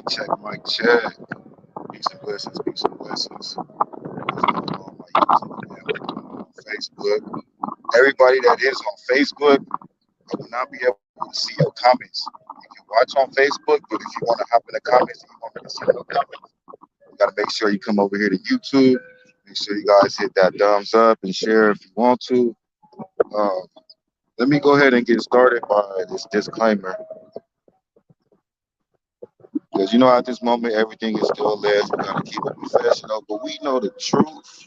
check, mic check. Peace and blessings, peace and blessings. What's going on my YouTube, man? What's going on Facebook? Everybody that is on Facebook, I will not be able to see your comments. You can watch on Facebook, but if you want to hop in the comments and you want me to see your comments, you got to make sure you come over here to YouTube. Make sure you guys hit that thumbs up and share if you want to. Uh, Let me go ahead and get started by this disclaimer. Because you know, at this moment, everything is still alleged. We gotta keep it professional, but we know the truth.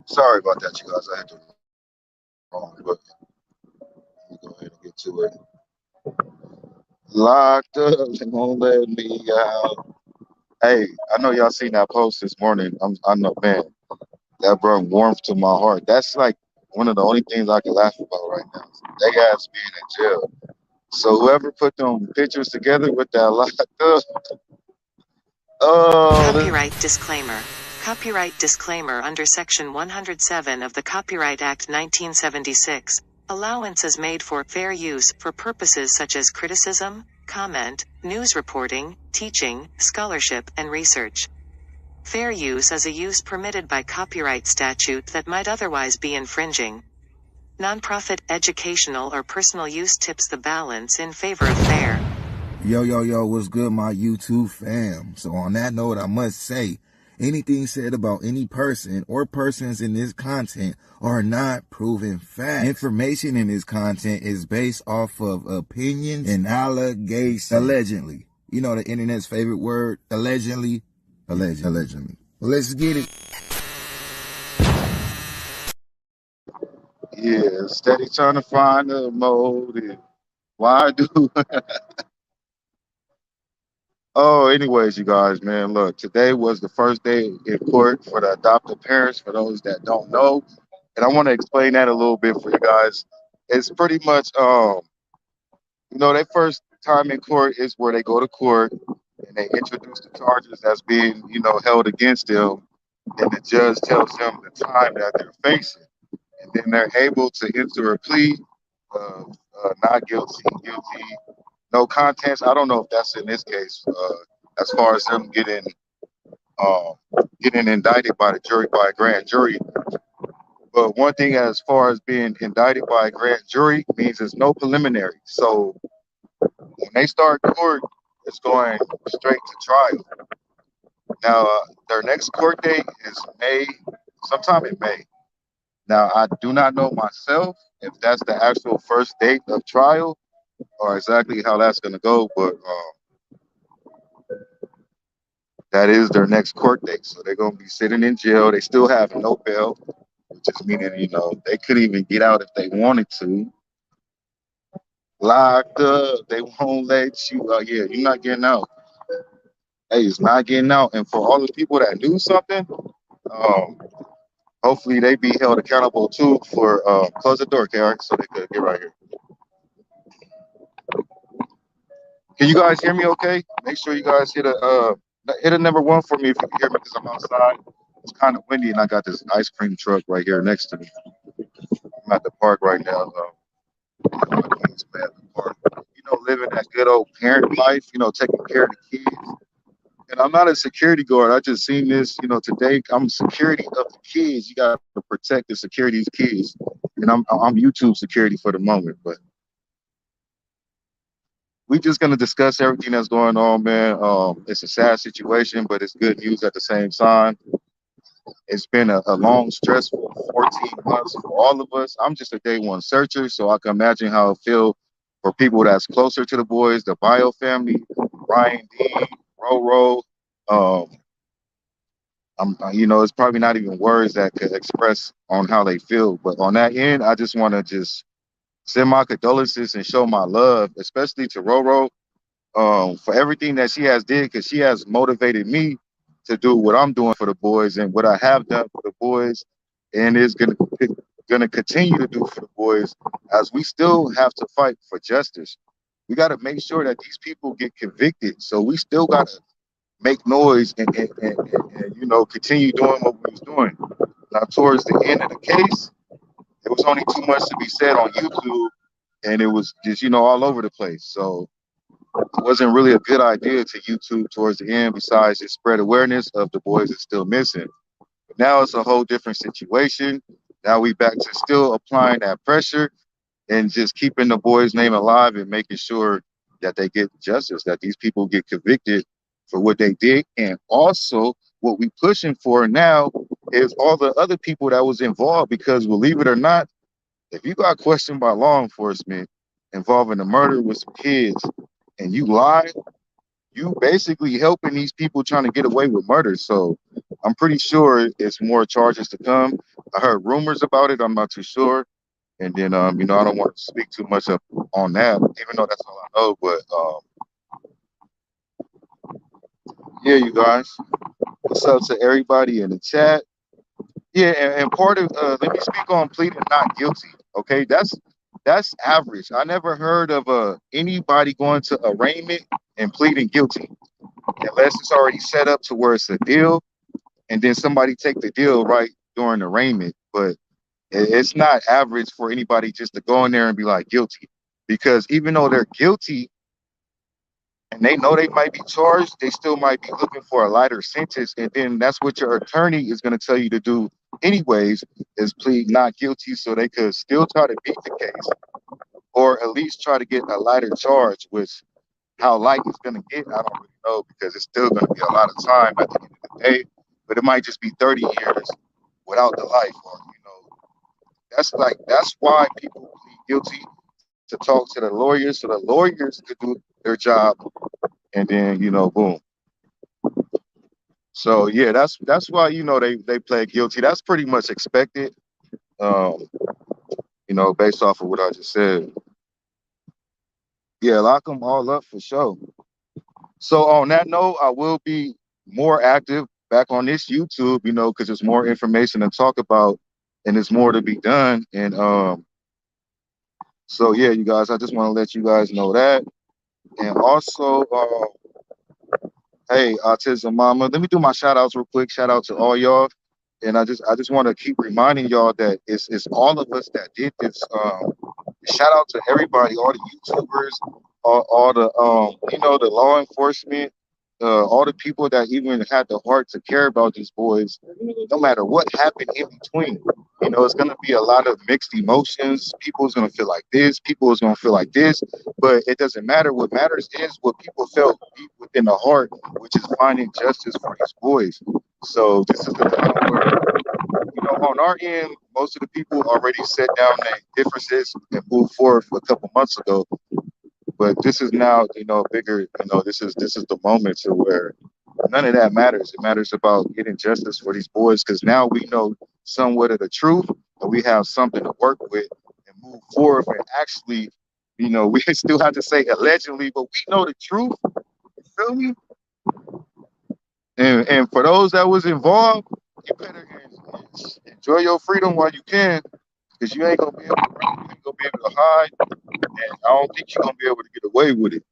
Sorry about that, you guys. I had to wrong, but let me go ahead and get to it. Locked up, they won't let me out. Hey, I know y'all seen that post this morning. I know, man, that brought warmth to my heart. That's like one of the only things I can laugh about right now. They ass being in jail. So whoever put them pictures together with that locked up, oh, Copyright disclaimer. Copyright disclaimer under Section 107 of the Copyright Act 1976. Allowance is made for fair use for purposes such as criticism, comment, news reporting, teaching, scholarship, and research. Fair use is a use permitted by copyright statute that might otherwise be infringing. Nonprofit, educational, or personal use tips the balance in favor of fair. Yo, what's good, my YouTube fam? So on that note, I must say, anything said about any person or persons in this content are not proven facts. Information in this content is based off of opinions and allegations. Allegedly. You know the internet's favorite word, allegedly. Allegedly. Well, let's get it. yeah, steady trying to find a motive. Why do? Oh, anyways, you guys, man, look, today was the first day in court for the adoptive parents, for those that don't know. And I want to explain that a little bit for you guys. It's pretty much, their first time in court is where they go to court and they introduce the charges that's being, held against them. And the judge tells them the time that they're facing. And then they're able to enter a plea of not guilty, guilty, no contest. I don't know if that's in this case, as far as them um, getting indicted by the jury, by a grand jury. But one thing, as far as being indicted by a grand jury, means there's no preliminary. So when they start court, it's going straight to trial. Now, their next court date is May, sometime in May. Now, I do not know myself if that's the actual first date of trial or exactly how that's going to go, but that is their next court date. So they're going to be sitting in jail. They still have no bail, which is meaning, they couldn't even get out if they wanted to. Locked up. They won't let you out. Yeah, you're not getting out. Hey, it's not getting out. And for all the people that knew something, um, hopefully they be held accountable too for close the door, Karen, so they could get right here. Can you guys hear me okay? Make sure you guys hit a number one for me if you can hear me because I'm outside. It's kind of windy and I got this ice cream truck right here next to me. I'm at the park right now. Living that good old parent life, taking care of the kids. And I'm not a security guard. I just seen this, today. I'm security of the kids. You got to protect the security of these kids. And I'm YouTube security for the moment. But we just gonna discuss everything that's going on, man. It's a sad situation, but it's good news at the same time. It's been a long, stressful 14 months for all of us. I'm just a day one searcher, so I can imagine how it feels for people that's closer to the boys, the Bio family, Ryan Dean, Roro. Um, it's probably not even words that could express on how they feel. But on that end, I just want to just send my condolences and show my love, especially to Roro, for everything that she has did, because she has motivated me to do what I'm doing for the boys and what I have done for the boys, and is gonna continue to do for the boys as we still have to fight for justice. We got to make sure that these people get convicted. So we still got to make noise and continue doing what we was doing. Now, towards the end of the case, there was only too much to be said on YouTube, and it was just all over the place. So it wasn't really a good idea to YouTube towards the end. Besides, just spread awareness of the boys that's still missing. But now it's a whole different situation. Now we back to still applying that pressure and just keeping the boys' name alive and making sure that they get justice, that these people get convicted for what they did. And also what we pushing for now is all the other people that was involved, because believe it or not, if you got questioned by law enforcement involving a murder with some kids and you lie, you basically helping these people trying to get away with murder. So I'm pretty sure it's more charges to come. I heard rumors about it. I'm not too sure. And then, I don't want to speak too much up on that, even though that's all I know. But yeah, you guys, what's up to everybody in the chat? Yeah, and part of let me speak on pleading not guilty. Okay, that's average. I never heard of anybody going to arraignment and pleading guilty unless it's already set up to where it's a deal, and then somebody take the deal right during arraignment. But it's not average for anybody just to go in there and be like guilty, because even though they're guilty and they know they might be charged, they still might be looking for a lighter sentence. And then that's what your attorney is going to tell you to do anyways, is plead not guilty so they could still try to beat the case, or at least try to get a lighter charge, which how light it's going to get, I don't really know, because it's still going to be a lot of time at the end of the day. But it might just be 30 years without the life, or that's why people plead guilty, to talk to the lawyers so the lawyers could do their job, and then boom. So yeah, that's why they pled guilty. That's pretty much expected, um, based off of what I just said. Yeah, lock them all up for sure. So on that note, I will be more active back on this YouTube, because there's more information to talk about and there's more to be done. And so yeah, you guys, I just want to let you guys know that. And also, hey, Autism Mama, let me do my shout outs real quick. Shout out to all y'all. And I just want to keep reminding y'all that it's all of us that did this. Shout out to everybody, all the YouTubers, all the the law enforcement, all the people that even had the heart to care about these boys, no matter what happened in between. It's gonna be a lot of mixed emotions. People's gonna feel like this, people is gonna feel like this, but it doesn't matter. What matters is what people felt deep within the heart, which is finding justice for these boys. So this is the time where, on our end, most of the people already set down their differences and moved forward a couple months ago. But this is now, bigger. This is the moment to where none of that matters. It matters about getting justice for these boys, because now we know somewhat of the truth, and we have something to work with and move forward. And actually, we still have to say allegedly, but we know the truth. You feel me? And for those that was involved, you better enjoy your freedom while you can, because you ain't gonna be able to run, you ain't gonna be able to hide, and I don't think you're gonna be able to get away with it.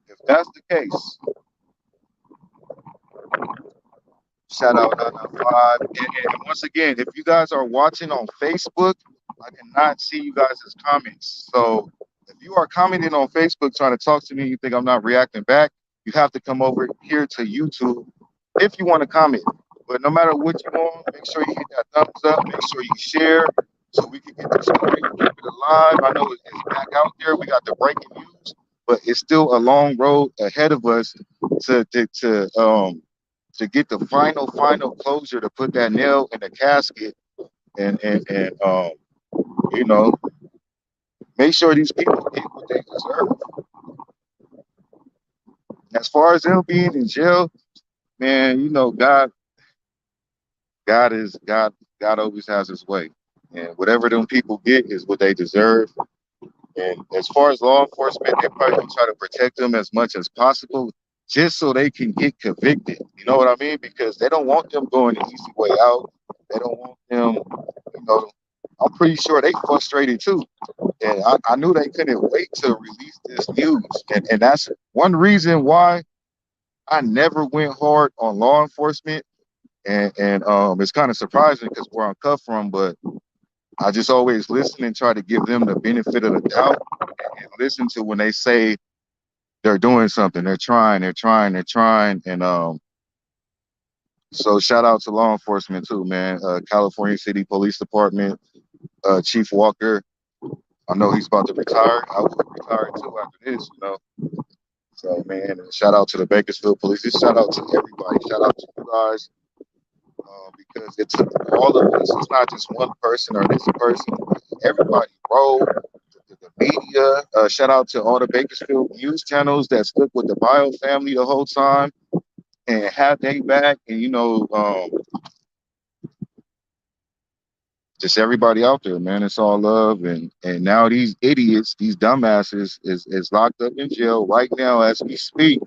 If that's the case, shout out 995. And once again, if you guys are watching on Facebook, I cannot see you guys' comments. So if you are commenting on Facebook trying to talk to me, you think I'm not reacting back, you have to come over here to YouTube if you want to comment. But no matter what you want, make sure you hit that thumbs up, make sure you share so we can get this story, keep it alive. I know it's back out there. We got the breaking news, but it's still a long road ahead of us to get the final closure, to put that nail in the casket, and you know make sure these people get what they deserve. As far as them being in jail, man, God always has his way, and whatever them people get is what they deserve. And as far as law enforcement, they're probably gonna try to protect them as much as possible, just so they can get convicted. You know what I mean? Because they don't want them going the easy way out. They don't want them, you know, I'm pretty sure they frustrated too. And I knew they couldn't wait to release this news. And that's one reason why I never went hard on law enforcement. And it's kind of surprising because where I'm cut from, but I just always listen and try to give them the benefit of the doubt and listen to when they say they're doing something, they're trying. And so shout out to law enforcement too, man. California City Police Department, Chief Walker. I know he's about to retire. I will retire too after this, you know. So man, and shout out to the Bakersfield Police. Just shout out to everybody. Shout out to you guys because it took all of us. It's not just one person or this person. Everybody role, the media. Shout out to all the Bakersfield news channels that stuck with the Bio family the whole time and had they back. And you know, just everybody out there, man. It's all love. And now these idiots, these dumbasses, is locked up in jail right now as we speak.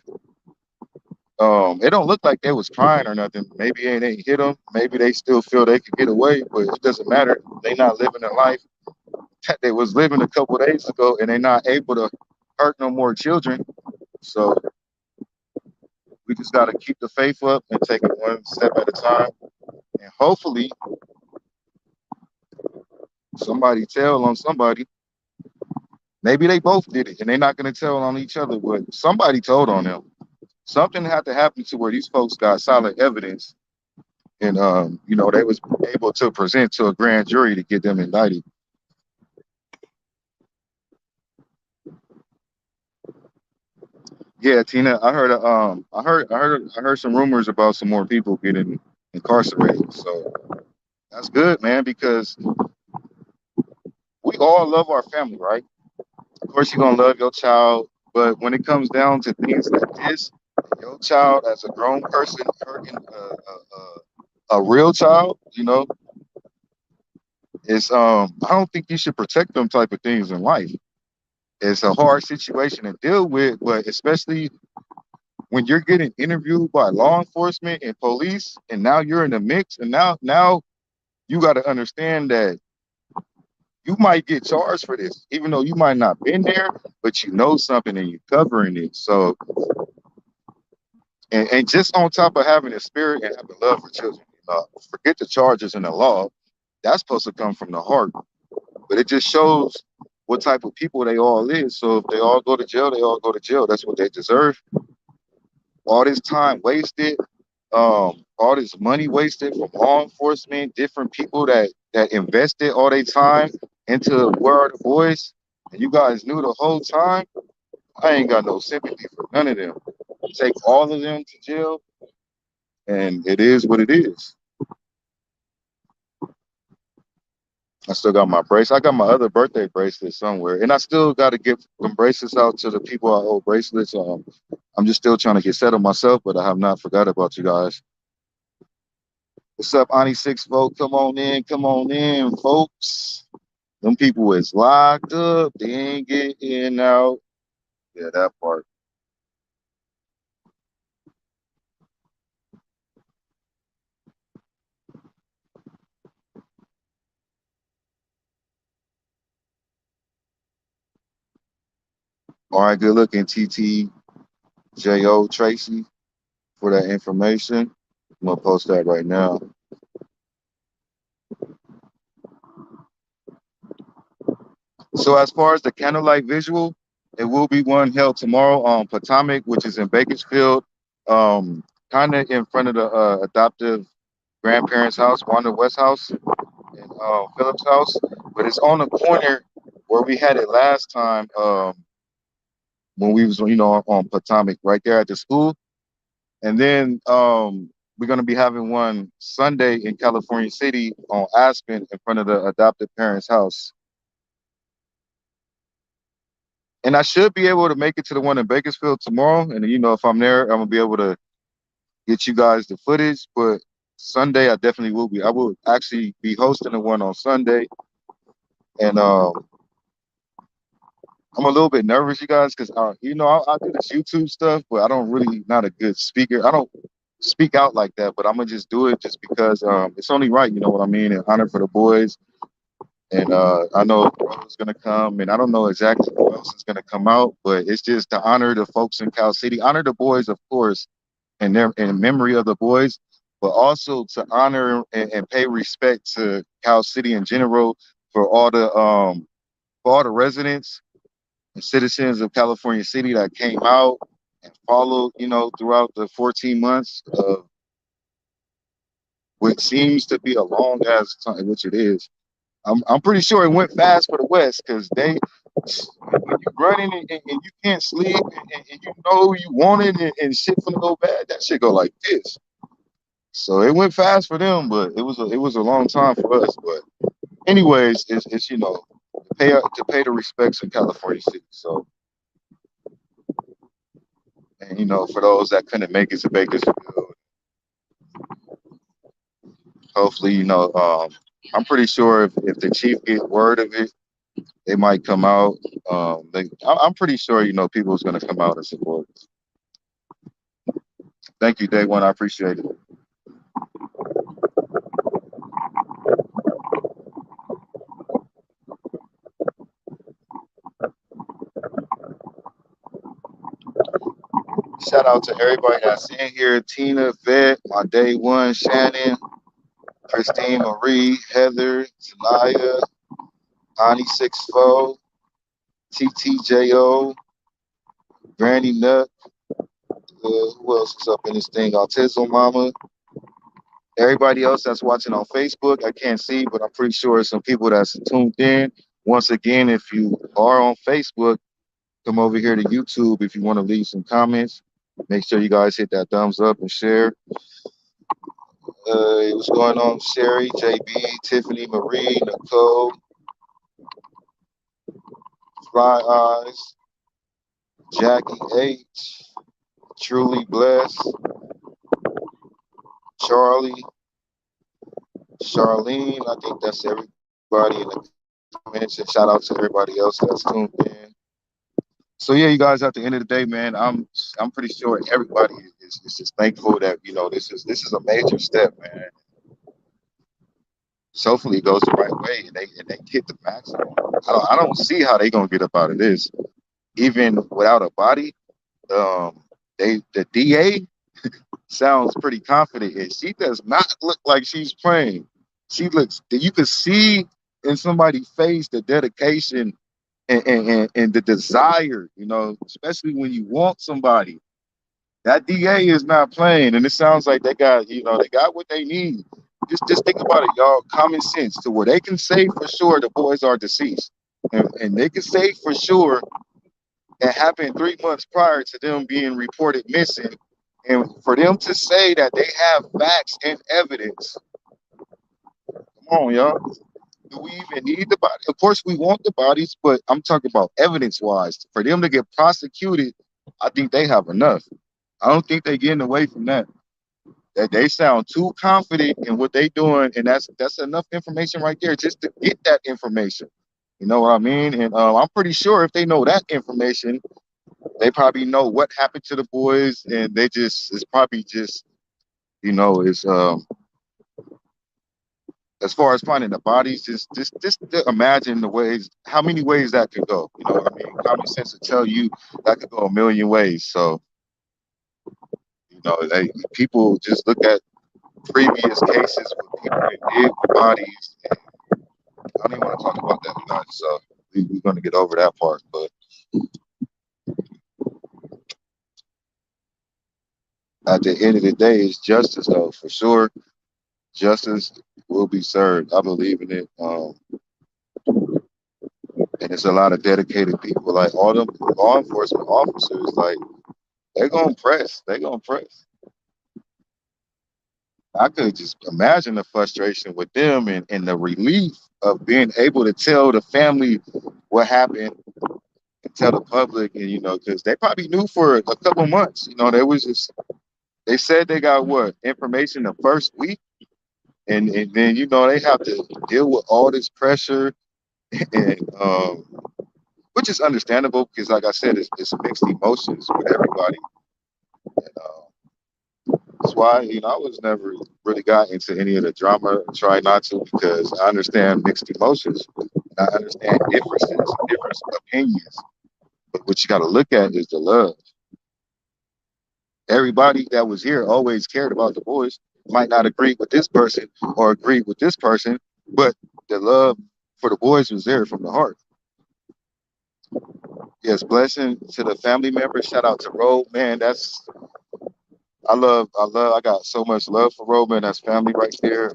It don't look like they was crying or nothing. Maybe it ain't hit them. Maybe they still feel they could get away, but it doesn't matter. They not living a life that they was living a couple of days ago, and they not able to hurt no more children. So we just got to keep the faith up and take it one step at a time. And hopefully somebody tell on somebody. Maybe they both did it, and they're not going to tell on each other, but somebody told on them. Something had to happen to where these folks got solid evidence, and you know, they was able to present to a grand jury to get them indicted. Yeah, Tina, I heard some rumors about some more people getting incarcerated. So that's good, man, because we all love our family, right? Of course, you're gonna love your child, but when it comes down to things like this, your child as a grown person hurting a real child, you know, it's I don't think you should protect them type of things in life. It's a hard situation to deal with, but especially when you're getting interviewed by law enforcement and police, and now you're in the mix, and now you got to understand that you might get charged for this, even though you might not been there, but you know something and you're covering it. So, and just on top of having a spirit and having love for children, forget the charges and the law. That's supposed to come from the heart, but it just shows what type of people they all is. So if they all go to jail, they all go to jail. That's what they deserve. All this time wasted, all this money wasted from law enforcement, different people that invested all their time into where are the boys, and you guys knew the whole time. I ain't got no sympathy for none of them. Take all of them to jail, and it is what it is. I still got my brace. I got my other birthday bracelet somewhere, and I still got to get them bracelets out to the people I owe bracelets. I'm just still trying to get settled myself, but I have not forgot about you guys. What's up, Ani Six Vote? Come on in, folks. Them people is locked up. They ain't getting out. Yeah, that part. All right, good looking, TTJO Tracy, for that information. I'm gonna post that right now. So as far as the candlelight visual, it will be one held tomorrow on Potomac, which is in Bakersfield, um, kind of in front of the adoptive grandparents' house, Wanda West house, and Phillips house. But it's on the corner where we had it last time when we was, on Potomac, right there at the school. And then we're gonna be having one Sunday in California City on Aspen in front of the adoptive parents' house. And I should be able to make it to the one in Bakersfield tomorrow. And if I'm there, I'm gonna be able to get you guys the footage. But Sunday, I definitely will be. I will actually be hosting the one on Sunday, and I'm a little bit nervous, you guys, because I do this YouTube stuff, but I don't really not a good speaker. I don't speak out like that, but I'm gonna just do it just because it's only right. You know what I mean? In honor for the boys, And I know Bro's gonna come, and I don't know exactly who else is gonna come out, but it's just to honor the folks in Cal City, honor the boys, of course, and their in memory of the boys, but also to honor and pay respect to Cal City in general for all the residents and citizens of California City that came out and followed, throughout the 14 months of what seems to be a long ass time, which it is. I'm pretty sure it went fast for the West because when you running and you can't sleep and you know you want it and shit finna go bad, that shit go like this. So it went fast for them, but it was a long time for us. But anyways, it's to pay the respects in California City. So, and for those that couldn't make it to Bakersfield, hopefully I'm pretty sure if the chief get word of it, they might come out. I'm pretty sure people's gonna come out and support. Thank you, Day One. I appreciate it. Shout out to everybody that's in here: Tina, Vet, my Day One, Shannon, Christine, Marie, Heather, Tanaya, Ani 64, TTJO, Granny Nut. Who else is up in this thing? Autism Mama. Everybody else that's watching on Facebook, I can't see, but I'm pretty sure some people that's tuned in. Once again, if you are on Facebook, come over here to YouTube if you want to leave some comments. Make sure you guys hit that thumbs up and share. What's going on, Sherry, JB, Tiffany, Marie, Nicole, Fly Eyes, Jackie H, Truly Blessed, Charlie, Charlene. I think that's everybody in the comments. And shout out to everybody else that's tuned in. So yeah, you guys. At the end of the day, man, I'm pretty sure everybody is just thankful that this is a major step, man. So hopefully it goes the right way and they hit the maximum. I don't see how they gonna get up out of this, even without a body. The DA sounds pretty confident, and she does not look like she's playing. She looks. You can see in somebody's face the dedication and the desire. Especially when you want somebody. That DA is not playing, and it sounds like they got what they need. Just think about it, y'all. Common sense to where they can say for sure the boys are deceased, and they can say for sure it happened 3 months prior to them being reported missing, and for them to say that they have facts and evidence. Come on, y'all. Do we even need the body? Of course, we want the bodies, but I'm talking about evidence-wise. For them to get prosecuted, I think they have enough. I don't think they're getting away from that. That they sound too confident in what they're doing, and that's enough information right there just to get that information. You know what I mean? And I'm pretty sure if they know that information, they probably know what happened to the boys, and it's probably just it's as far as finding the bodies, just to imagine the ways, how many ways that could go. You know what I mean? Common sense will tell you that could go a million ways. So people just look at previous cases with people that did with bodies. And I don't even want to talk about that tonight. So we're going to get over that part. But at the end of the day, it's justice, though, for sure. Justice will be served. I believe in it. And it's a lot of dedicated people, like all them law enforcement officers, like they're gonna press. They're gonna press. I could just imagine the frustration with them and the relief of being able to tell the family what happened and tell the public, and because they probably knew for a couple months. They said they got what information the first week, and then they have to deal with all this pressure and which is understandable because, like I said, it's mixed emotions with everybody. And, That's why, I was never really got into any of the drama. Try not to because I understand mixed emotions. And I understand differences, different opinions. But what you got to look at is the love. Everybody that was here always cared about the boys. Might not agree with this person or agree with this person, but the love for the boys was there from the heart. Yes, blessing to the family members. Shout out to Ro, man. I got so much love for Ro, man. That's family right there.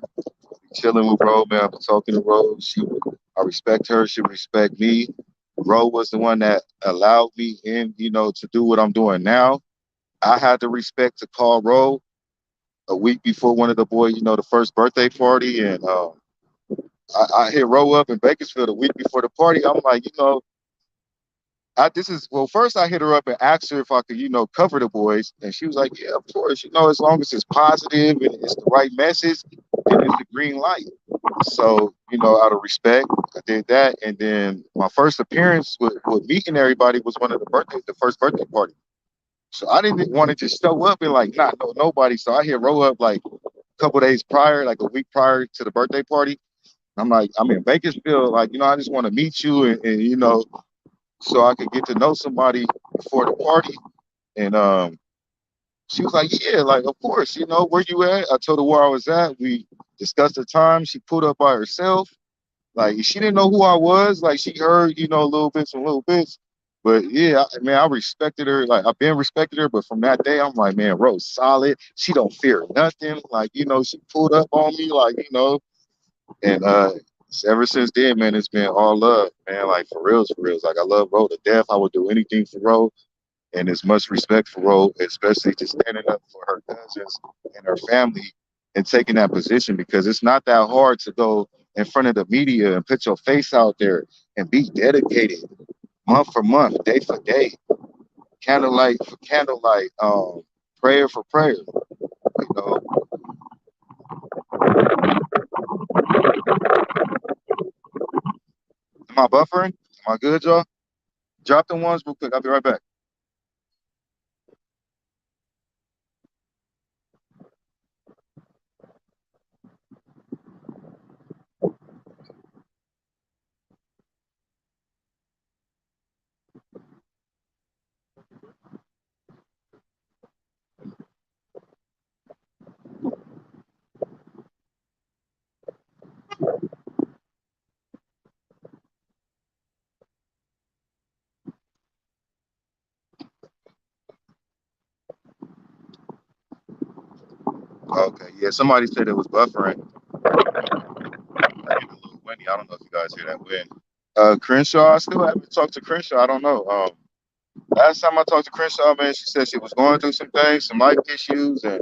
Chilling with Ro, man. I'm talking to Ro. I respect her. She respect me. Ro was the one that allowed me in, to do what I'm doing now. I had the respect to call Ro a week before one of the boys, the first birthday party, and I hit Ro up in Bakersfield a week before the party. I'm like, first I hit her up and asked her if I could, cover the boys. And she was like, yeah, of course, as long as it's positive and it's the right message, then it's the green light. So, out of respect, I did that. And then my first appearance with meeting everybody was the first birthday party. So I didn't want to just show up and like not know nobody. So I hit Ro up like a couple days prior, like a week prior to the birthday party. I'm like, I'm in Bakersfield, like, I just want to meet you and so I could get to know somebody before the party. And she was like, yeah, like, of course, where you at? I told her where I was at. We discussed the time. She pulled up by herself. Like, she didn't know who I was. Like, she heard, little bits and little bits. But yeah, man, I respected her. Like, I've been respected her. But from that day, I'm like, man, Rose solid. She don't fear nothing. Like, she pulled up on me, like, and ever since then, man, it's been all love, man. Like for reals, for reals. Like I love Ro to death. I would do anything for Ro, and as much respect for Ro, especially to standing up for her cousins and her family and taking that position because it's not that hard to go in front of the media and put your face out there and be dedicated month for month, day for day, candlelight for candlelight, prayer for prayer. You know, am I buffering? Am I good, y'all? Drop the ones real quick. I'll be right back. Okay, yeah. Somebody said it was buffering. Maybe a little windy. I don't know if you guys hear that wind. Crenshaw, I still haven't talked to Crenshaw. I don't know. Last time I talked to Crenshaw, man, she said she was going through some things, some life issues, and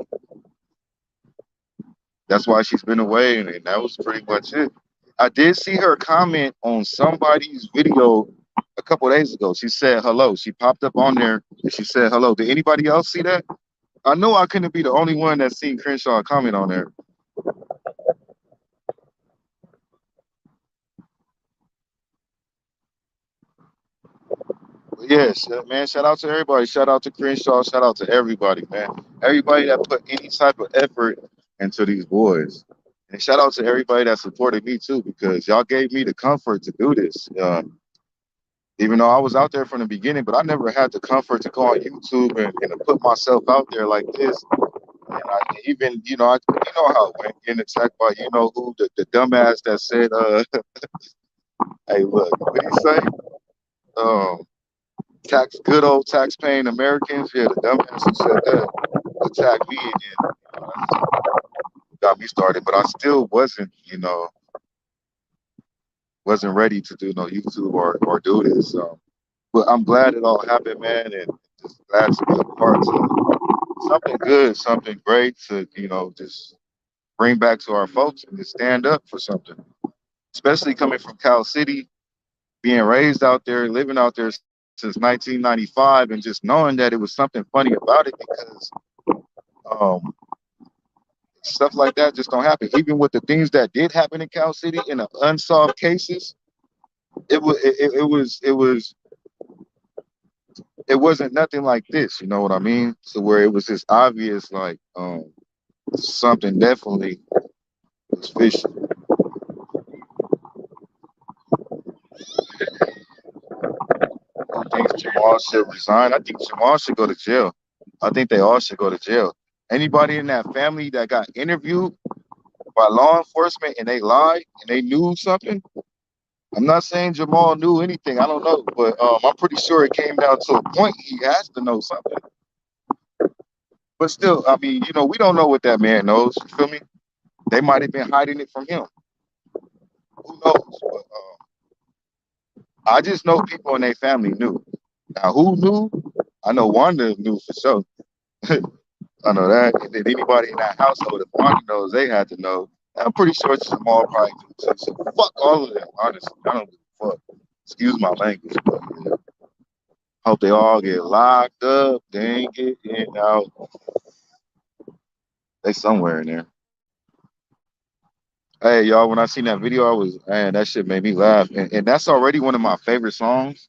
that's why she's been away. And that was pretty much it. I did see her comment on somebody's video a couple days ago. She said hello. She popped up on there and she said hello. Did anybody else see that? I know I couldn't be the only one that seen Crenshaw comment on there. Yes, man. Shout out to everybody. Shout out to Crenshaw. Shout out to everybody, man. Everybody that put any type of effort into these boys. And shout out to everybody that supported me too, because y'all gave me the comfort to do this. Even though I was out there from the beginning, but I never had the comfort to go on YouTube and to put myself out there like this. And you know how it went, getting attacked by who, the dumbass that said, hey, look, what did he say? Um, good old tax paying Americans. Yeah, the dumbass who said that attacked me and got me started. But I still wasn't ready to do no YouTube or do this. But I'm glad it all happened, man, and just glad to be a part of something good, something great to just bring back to our folks and to stand up for something. Especially coming from Cal City, being raised out there, living out there since 1995, and just knowing that it was something funny about it because um, stuff like that just don't happen. Even with the things that did happen in Cal City in the unsolved cases, it was it wasn't nothing like this. You know what I mean? So where it was just obvious, like something definitely was fishy. Who thinks Jamal should resign? I think Jamal should go to jail. I think they all should go to jail. Anybody in that family that got interviewed by law enforcement and they lied and they knew something. I'm not saying Jamal knew anything. I don't know, but I'm pretty sure it came down to a point he has to know something. But still, I mean, we don't know what that man knows. You feel me? They might have been hiding it from him. Who knows? But I just know people in their family knew. Now, who knew? I know Wanda knew for sure. I know that. And then anybody in that household, if Wanda knows, they had to know. I'm pretty sure Jamal probably knew too. So fuck all of them. Honestly, I don't give a fuck. Excuse my language, but yeah. Hope they all get locked up. They ain't get in out. They somewhere in there. Hey, y'all, when I seen that video, I was, man, that shit made me laugh. And that's already one of my favorite songs.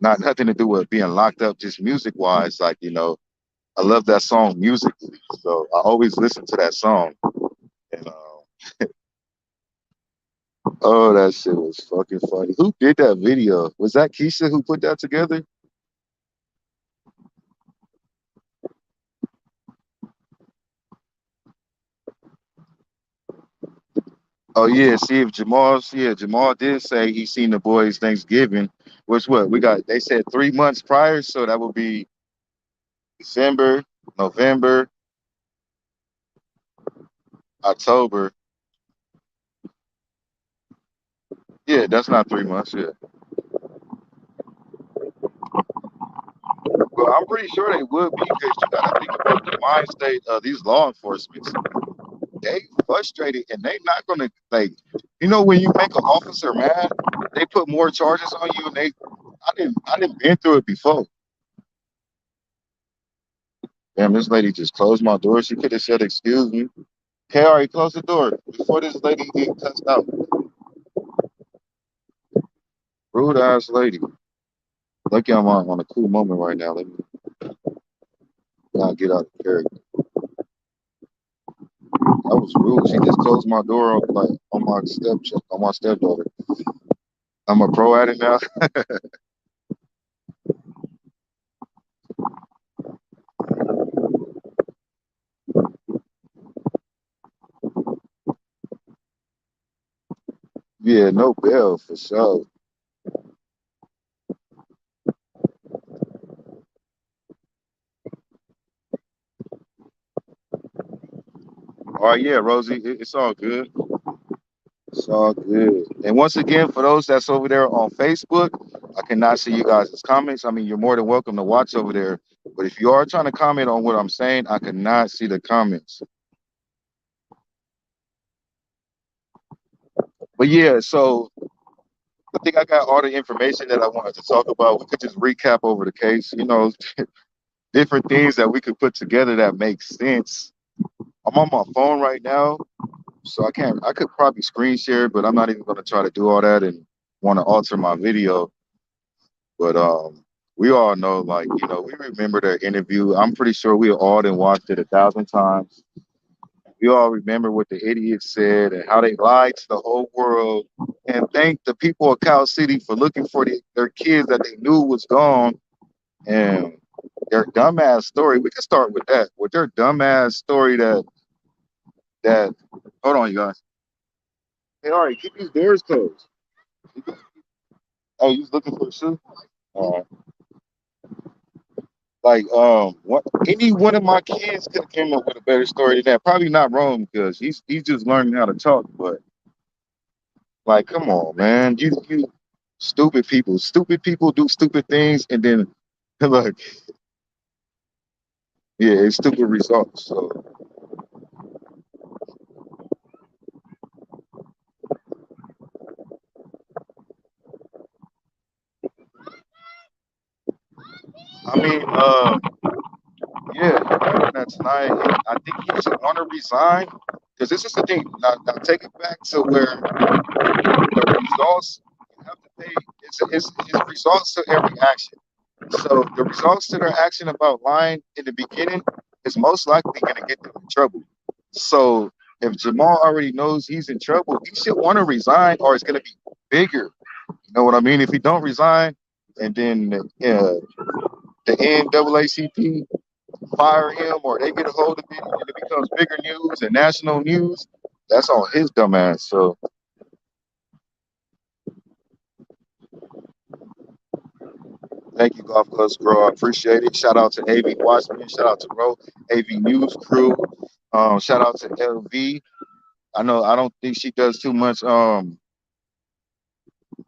Not nothing to do with being locked up, just music wise. Like, I love that song musically. So I always listen to that song. And oh, that shit was fucking funny. Who did that video? Was that Keisha who put that together? Oh yeah, see if Jamal did say he seen the boys Thanksgiving, which what we got, they said 3 months prior, so that would be December, November, October. Yeah, that's not 3 months, yeah. Well, I'm pretty sure they would be because you gotta think about the mind state of these law enforcement. They frustrated and they not gonna like when you make an officer mad, they put more charges on you and I didn't been through it before. Damn, this lady just closed my door. She could have said, "Excuse me." Hey, all right, close the door before this lady get cussed out. Rude ass lady. Lucky I'm on a cool moment right now. Let me not get out of character. That was rude. She just closed my door like on my stepdaughter. I'm a pro at it now. Yeah, no bail for sure. All right, yeah, Rosie, it's all good. It's all good. And once again, for those that's over there on Facebook, I cannot see you guys' comments. I mean, you're more than welcome to watch over there. But if you are trying to comment on what I'm saying, I cannot see the comments. But yeah, so I think I got all the information that I wanted to talk about. We could just recap over the case, different things that we could put together that make sense. I'm on my phone right now, so I could probably screen share, but I'm not even going to try to do all that and want to alter my video. But we all know, like, we remember the interview. I'm pretty sure we all done watched it 1,000 times. We all remember what the idiots said and how they lied to the whole world and thank the people of Cal City for looking for their kids that they knew was gone and their dumbass story. We can start with that, with their dumbass story that hold on, you guys. Hey, all right, keep these doors closed. Oh, you was looking for a shoe? Uh, any one of my kids could have came up with a better story than that. Probably not wrong because he's just learning how to talk, but like, come on, man. You stupid people. Stupid people do stupid things and then look, yeah, it's stupid results. So I mean, yeah, that tonight I think he should want to resign because this is the thing. Now take it back to where the results you have to pay it's results to every action. So the results to their action about lying in the beginning is most likely going to get them in trouble. So if Jamal already knows he's in trouble, he should want to resign, or it's going to be bigger. You know what I mean? If he don't resign, and then the NAACP fire him, or they get a hold of it, and it becomes bigger news and national news, that's on his dumb ass. So thank you, Golf Club Scroll. I appreciate it. Shout out to AV Watchmen. Shout out to Ro, AV News Crew. Shout out to LV. I don't think she does too much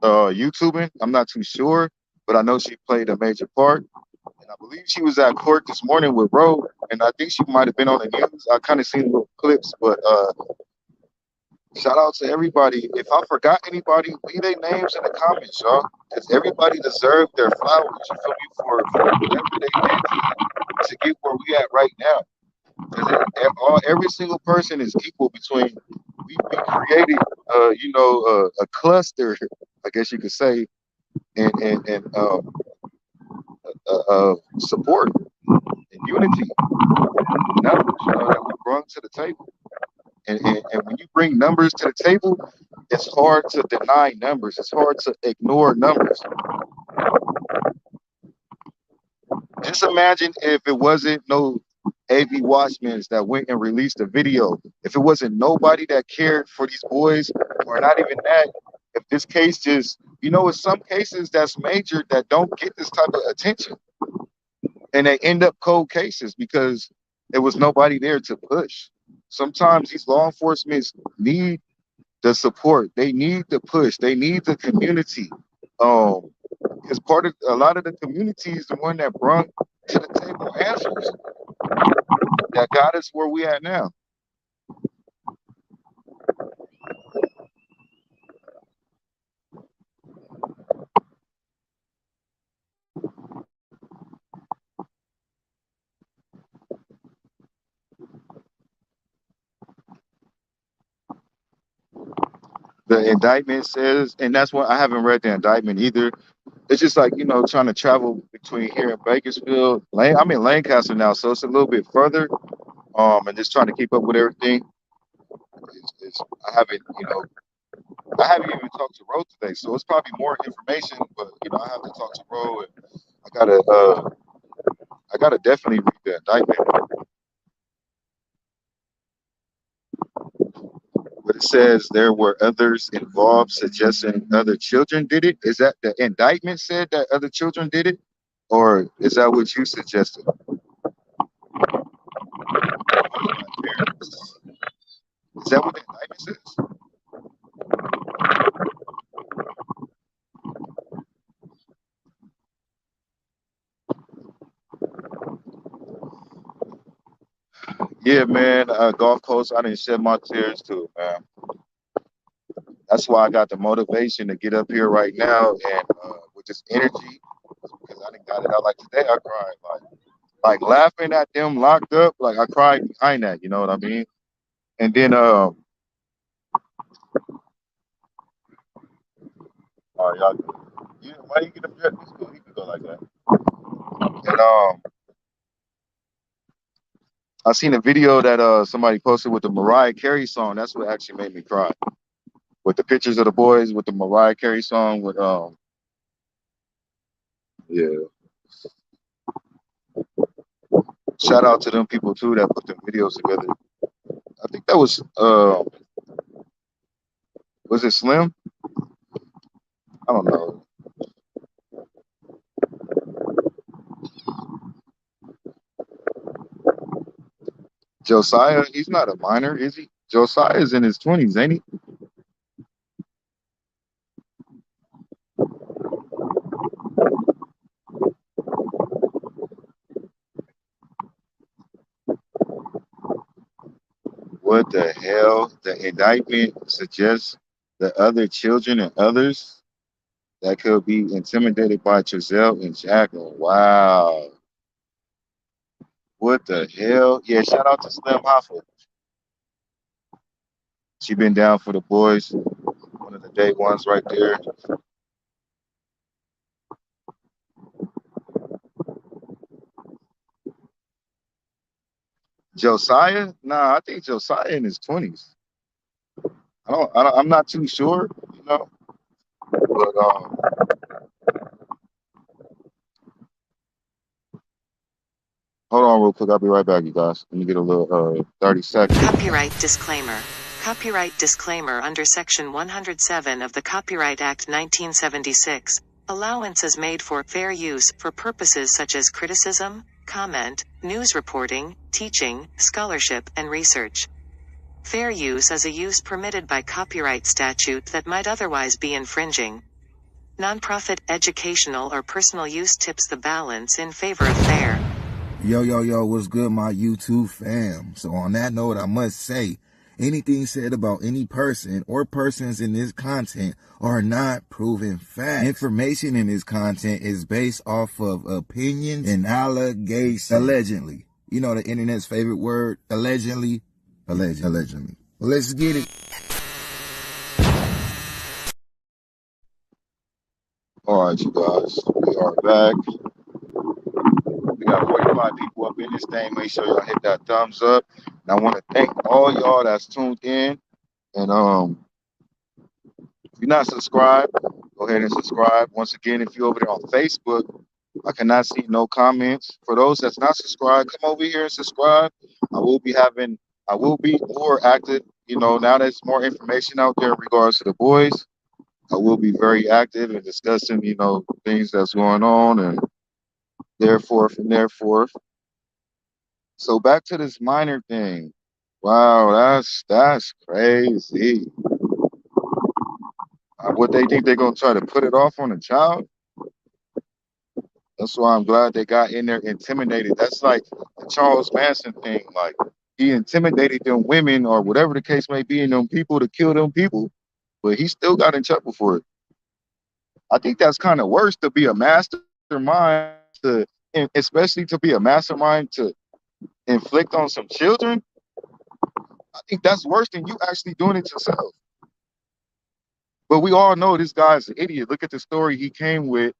YouTubing. I'm not too sure, but I know she played a major part. And I believe she was at court this morning with Ro, and I think she might have been on the news. I kind of seen little clips, but shout out to everybody. If I forgot anybody, leave their names in the comments, y'all. Because everybody deserves their flowers, you feel me, for whatever they did to get where we at right now. Because every single person is equal between, we created, a cluster, I guess you could say, and support and unity, numbers, that we brought to the table. And when you bring numbers to the table, it's hard to deny numbers. It's hard to ignore numbers. Just imagine if it wasn't no AV Watchmen's that went and released a video. If it wasn't nobody that cared for these boys, or not even that, if this case just, in some cases that's major that don't get this type of attention, and they end up cold cases because there was nobody there to push. Sometimes these law enforcement need the support. They need the push. They need the community. Because part of a lot of the community is the one that brought to the table answers that got us where we at now. The indictment says, and that's what I haven't read the indictment either. It's just like, trying to travel between here and Bakersfield. I'm in Lancaster now, so it's a little bit further. And just trying to keep up with everything. It's, I haven't, I haven't even talked to Ro today, so it's probably more information. But I have to talk to Ro, and I gotta, uh, I gotta definitely read the indictment. But it says there were others involved, suggesting other children did it. Is that the indictment said that other children did it, or is that what you suggested? Is that what the indictment says? Yeah, man. Golf course, I didn't shed my tears too, man. That's why I got the motivation to get up here right now and with this energy, because I didn't got it out. Like today, I cried, like laughing at them locked up. Like I cried behind that. You know what I mean? And then, all right, y'all. Yeah, why you get them jet? It's cool. He could go like that. And I seen a video that somebody posted with the Mariah Carey song. That's what actually made me cry. With the pictures of the boys with the Mariah Carey song. With yeah. Shout out to them people too that put them videos together. I think that was it Slim? I don't know. Josiah, he's not a minor, is he? Josiah is in his 20s, ain't he? What the hell? The indictment suggests the other children and others that could be intimidated by Giselle and Jacqueline. Wow. What the hell? Yeah, shout out to Slim Hoffa. She been down for the boys. One of the day ones right there. Josiah? Nah, I think Josiah in his 20s. I'm not too sure, you know. But hold on real quick. I'll be right back, you guys. Let me get a little 30 seconds. Copyright disclaimer. Copyright disclaimer under Section 107 of the Copyright Act 1976. Allowance is made for fair use for purposes such as criticism, comment, news reporting, teaching, scholarship, and research. Fair use is a use permitted by copyright statute that might otherwise be infringing. Nonprofit, educational, or personal use tips the balance in favor of fair. Yo, what's good, my YouTube fam? So on that note, I must say, anything said about any person or persons in this content are not proven facts. Information in this content is based off of opinions and allegations. Allegedly. You know the internet's favorite word, allegedly. Allegedly. Well, let's get it. All right, you guys. We are back. We got 45 people up in this thing. Make sure y'all hit that thumbs up. And I want to thank all y'all that's tuned in. And if you're not subscribed, go ahead and subscribe. Once again, if you're over there on Facebook, I cannot see no comments. For those that's not subscribed, come over here and subscribe. I will be more active. You know, now there's more information out there in regards to the boys. I will be very active in discussing, you know, things that's going on and therefore. So back to this minor thing. Wow, that's crazy. What they think they're gonna try to put it off on a child? That's why I'm glad they got in there intimidated. That's like the Charles Manson thing. Like he intimidated them women or whatever the case may be in them people to kill them people, but he still got in trouble for it. I think that's kind of worse to be a mastermind to, and especially to be a mastermind to inflict on some children. I think that's worse than you actually doing it yourself. But we all know this guy's an idiot. Look at the story he came with,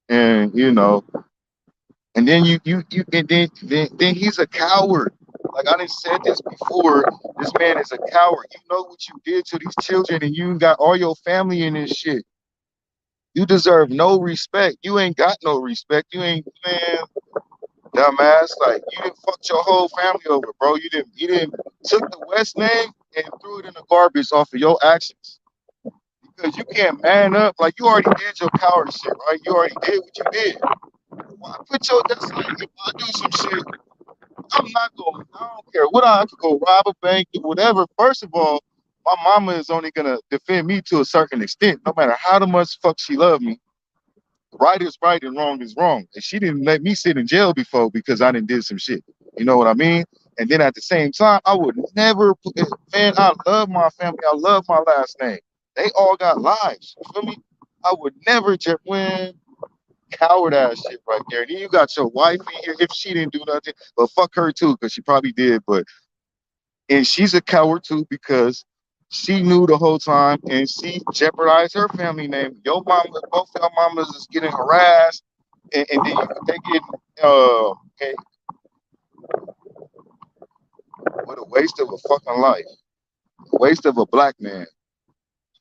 and you know, and then then he's a coward. Like I done said this before, this man is a coward. You know what you did to these children, and you got all your family in this shit. You deserve no respect. You ain't got no respect. You ain't, man, dumbass. Like you didn't fuck your whole family over, bro. You didn't took the West name and threw it in the garbage off of your actions. Because you can't man up. Like you already did your coward shit, right? You already did what you did. Why put your, that's like if I do some shit, I'm not going, I don't care what, I could go rob a bank, do whatever. First of all, my mama is only gonna defend me to a certain extent, no matter how much fuck she love me. Right is right and wrong is wrong. And she didn't let me sit in jail before because I didn't did some shit. You know what I mean? And then at the same time, I would never man, I love my family. I love my last name. They all got lives. You feel me? I would never just win coward ass shit right there. And then you got your wife in here if she didn't do nothing, but fuck her too, because she probably did. But and she's a coward too because she knew the whole time and she jeopardized her family name. Your mama, both your mamas is getting harassed, and then they get okay, what a waste of a fucking life. A waste of a black man.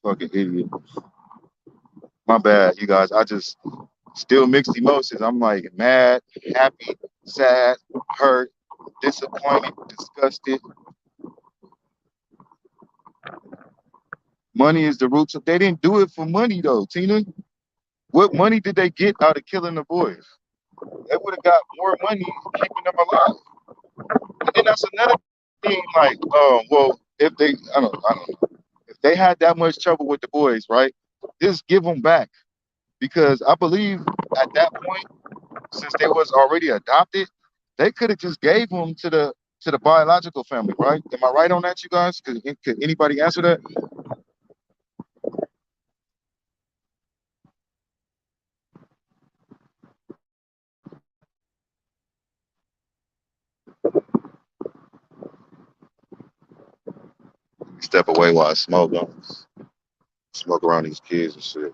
Fucking idiot. My bad, you guys. I just still mixed emotions. I'm like mad, happy, sad, hurt, disappointed, disgusted. Money is the root of. They didn't do it for money though, Tina. What money did they get out of killing the boys? They would have got more money keeping them alive. And then that's another thing. Like, well, if they, I don't know, if they had that much trouble with the boys, right? Just give them back because I believe at that point, since they was already adopted, they could have just gave them to the biological family, right? Am I right on that, you guys? Could anybody answer that? Step away while I smoke. Don't smoke around these kids and shit.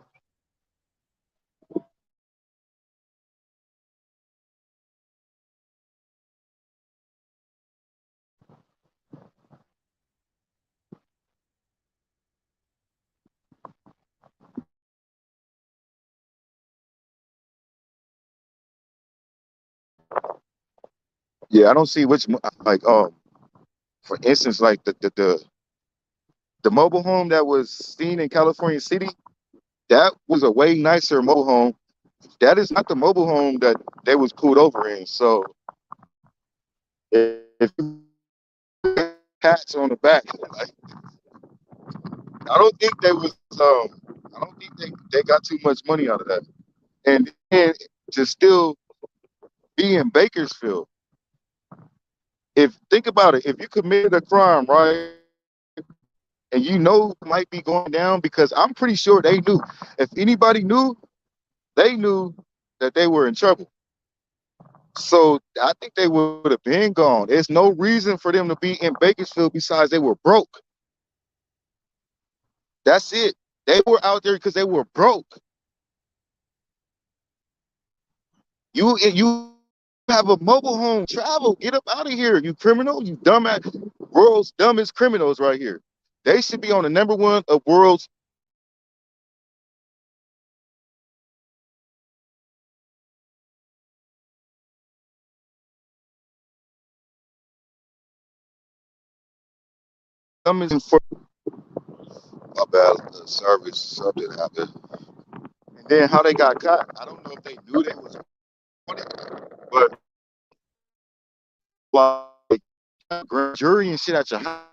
Yeah, I don't see which like for instance like the mobile home that was seen in California City, that was a way nicer mobile home. That is not the mobile home that they was pulled over in. So if you pats on the back, like, I don't think they was I don't think they got too much money out of that. And then to still be in Bakersfield, if think about it, if you committed a crime, right, and you know it might be going down, because I'm pretty sure they knew. If anybody knew, they knew that they were in trouble. So I think they would have been gone. There's no reason for them to be in Bakersfield besides they were broke. That's it. They were out there because they were broke. You have a mobile home. Travel. Get up out of here. You criminal. You dumbass. World's dumbest criminals right here. They should be on the number one of world's dumbest. My bad. The service something happened. And then how they got caught? I don't know if they knew they was on it, but like grand jury and shit at your house.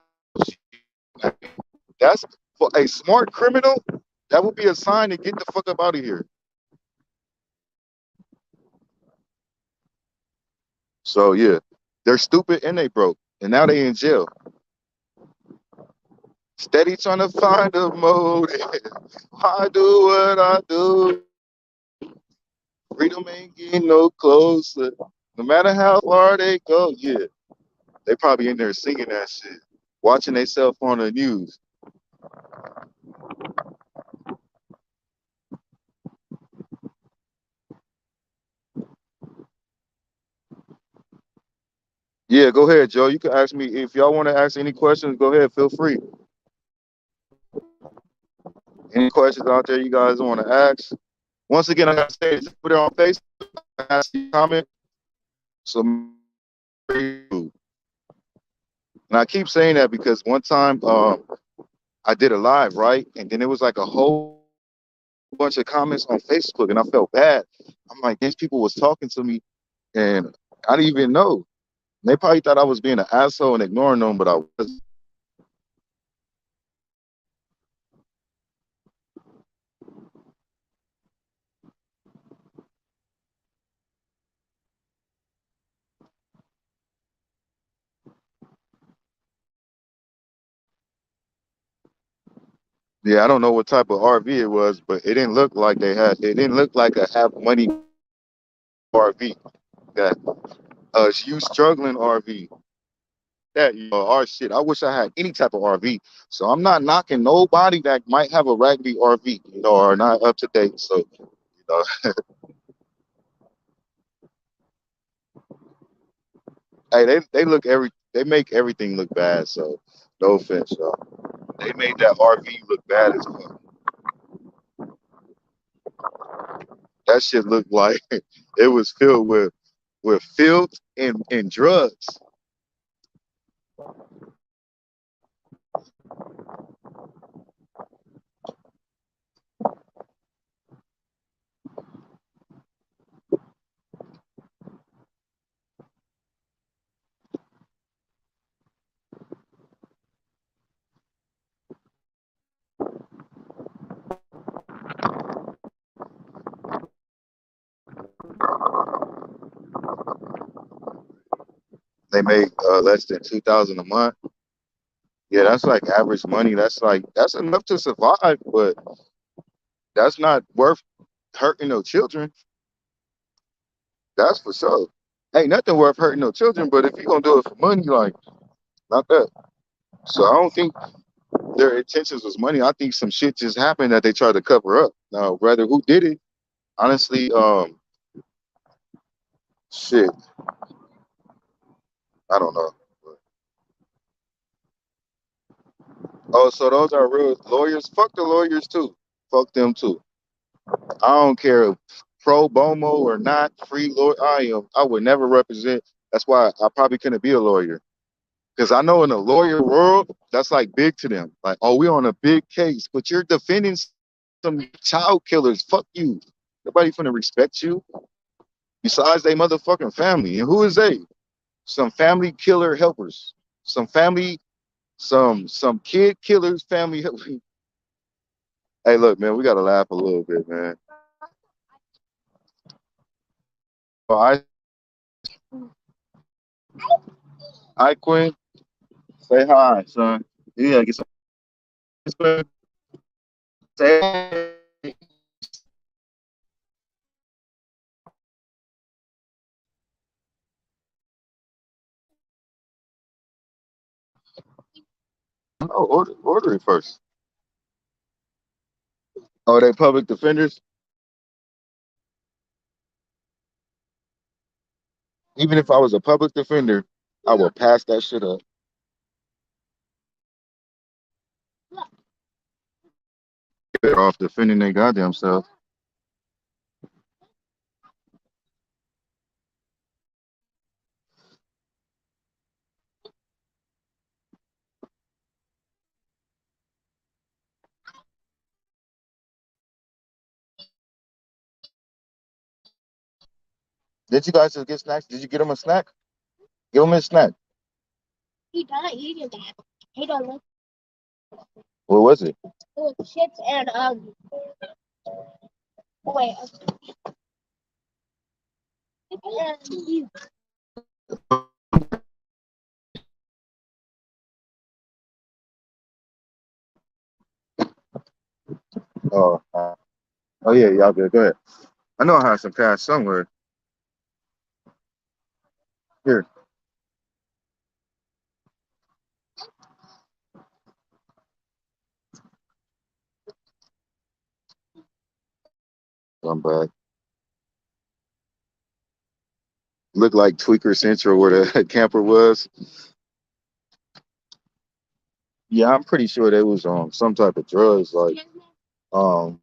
That's for a smart criminal. That would be a sign to get the fuck up out of here. So yeah, they're stupid and they broke, and now they in jail. Steady trying to find a motive. I do what I do. Freedom ain't getting no closer. No matter how far they go, yeah. They probably in there singing that shit, watching themselves on the news. Yeah, go ahead, Joe. You can ask me if y'all want to ask any questions. Go ahead, feel free. Any questions out there you guys want to ask? Once again, I gotta say, put it on Facebook, ask you comment. So, and I keep saying that because one time, I did a live, right, and then it was like a whole bunch of comments on Facebook, and I felt bad. I'm like, these people was talking to me, and I didn't even know. They probably thought I was being an asshole and ignoring them, but I wasn't. Yeah, I don't know what type of RV it was, but it didn't look like they had. It didn't look like a have money RV. That you struggling RV. That our shit. I wish I had any type of RV. So I'm not knocking nobody that might have a raggedy RV, or not up to date. So know, hey, they look they make everything look bad. So no offense, y'all. They made that RV look bad as fuck. That shit looked like it was filled with filth and drugs. They make less than 2,000 a month. Yeah, that's like average money. That's enough to survive, but that's not worth hurting no children. That's for sure. Ain't nothing worth hurting no children, but if you're gonna do it for money, like not that. So I don't think their intentions was money. I think some shit just happened that they tried to cover up. Now, whether who did it, honestly, shit, I don't know. Oh, so those are real lawyers? Fuck the lawyers too. Fuck them too. I don't care if pro bono or not, free lawyer. I would never represent. That's why I probably couldn't be a lawyer. Because I know in the lawyer world, that's like big to them. Like, oh, we're on a big case, but you're defending some child killers. Fuck you. Nobody finna respect you besides they motherfucking family. And who is they? Some family killer helpers. Some family, some kid killers, family. Hey, look, man, we gotta laugh a little bit, man. Oh, I Quinn, say hi, son. Yeah, get some. Say, oh, order it first. Oh, they public defenders. Even if I was a public defender, I would pass that shit up. Better off defending their goddamn self. Did you guys just get snacks? Did you get them a snack? Give them a snack. He done eating that. He don't like. What was it? It was chips and wait. Oh, oh yeah, y'all good. Go ahead. I know I have some cash somewhere. Here, I'm back. Looked like Tweaker Central where the camper was. Yeah, I'm pretty sure they was on some type of drugs, like um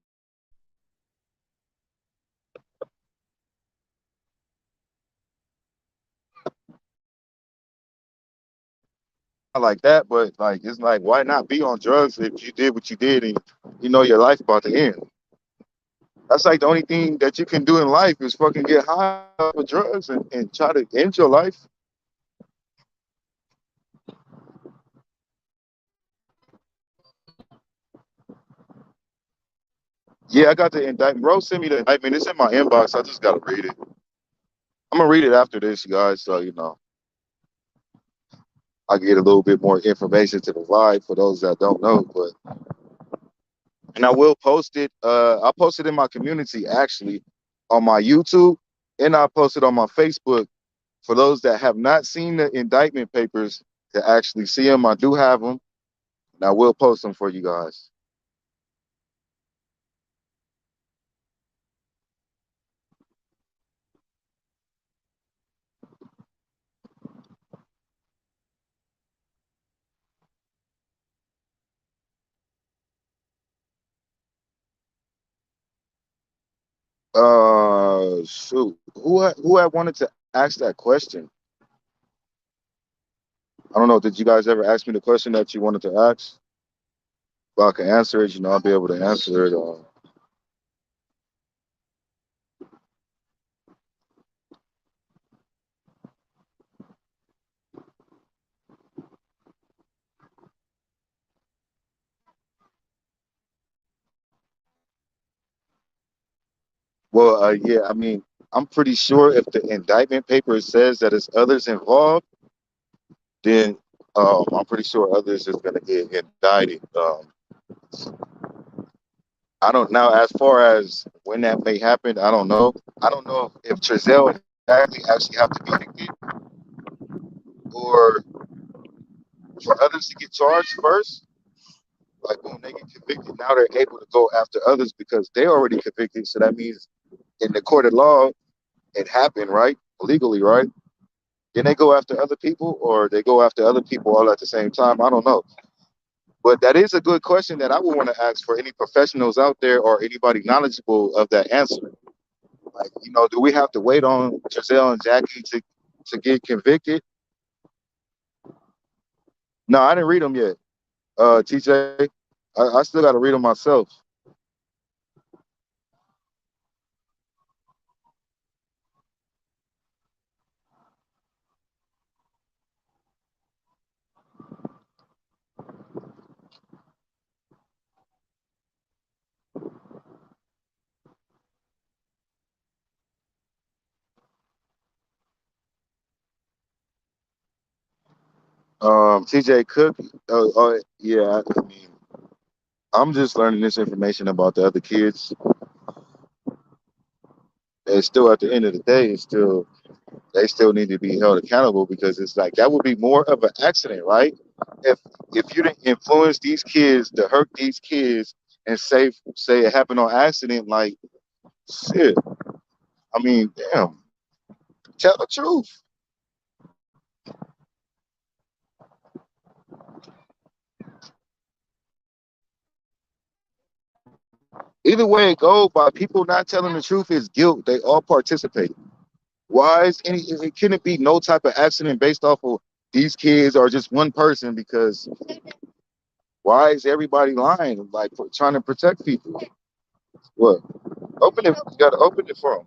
not like that, but like it's like why not be on drugs if you did what you did and you know your life about to end. That's like the only thing that you can do in life is fucking get high off of drugs and try to end your life. Yeah, I got the indictment. Bro, send me the indictment. It's in my inbox. I just gotta read it. I'm gonna read it after this, you guys. So you know, I get a little bit more information to provide for those that don't know. But and I will post it. I'll post it in my community actually on my YouTube, and I'll post it on my Facebook for those that have not seen the indictment papers to actually see them. I do have them, and I will post them for you guys. Shoot, who had wanted to ask that question? I don't know. Did you guys ever ask me the question that you wanted to ask? If I can answer it, you know, I'll be able to answer it. Well, yeah, I mean, I'm pretty sure if the indictment paper says that it's others involved, then I'm pretty sure others is going to get indicted. I don't know. As far as when that may happen, I don't know. I don't know if Trezell and actually have to be convicted or for others to get charged first. Like when they get convicted, now they're able to go after others because they're already convicted. So that means in the court of law, it happened, right? Legally, right? Then they go after other people or they go after other people all at the same time. I don't know. But that is a good question that I would want to ask for any professionals out there or anybody knowledgeable of that answer. Like, you know, do we have to wait on Giselle and Jackie to get convicted. No, I didn't read them yet. TJ, I still got to read them myself. TJ Cook. Yeah. I mean, I'm just learning this information about the other kids. And still, at the end of the day, it's still they still need to be held accountable because it's like that would be more of an accident, right? If you didn't influence these kids to hurt these kids and say it happened on accident, like shit. I mean, damn, tell the truth. Either way it go, by people not telling the truth is guilt. They all participate. Why is any? It can it be no type of accident based off of these kids or just one person? Because why is everybody lying, like trying to protect people? What? Open it. You got to open it for them.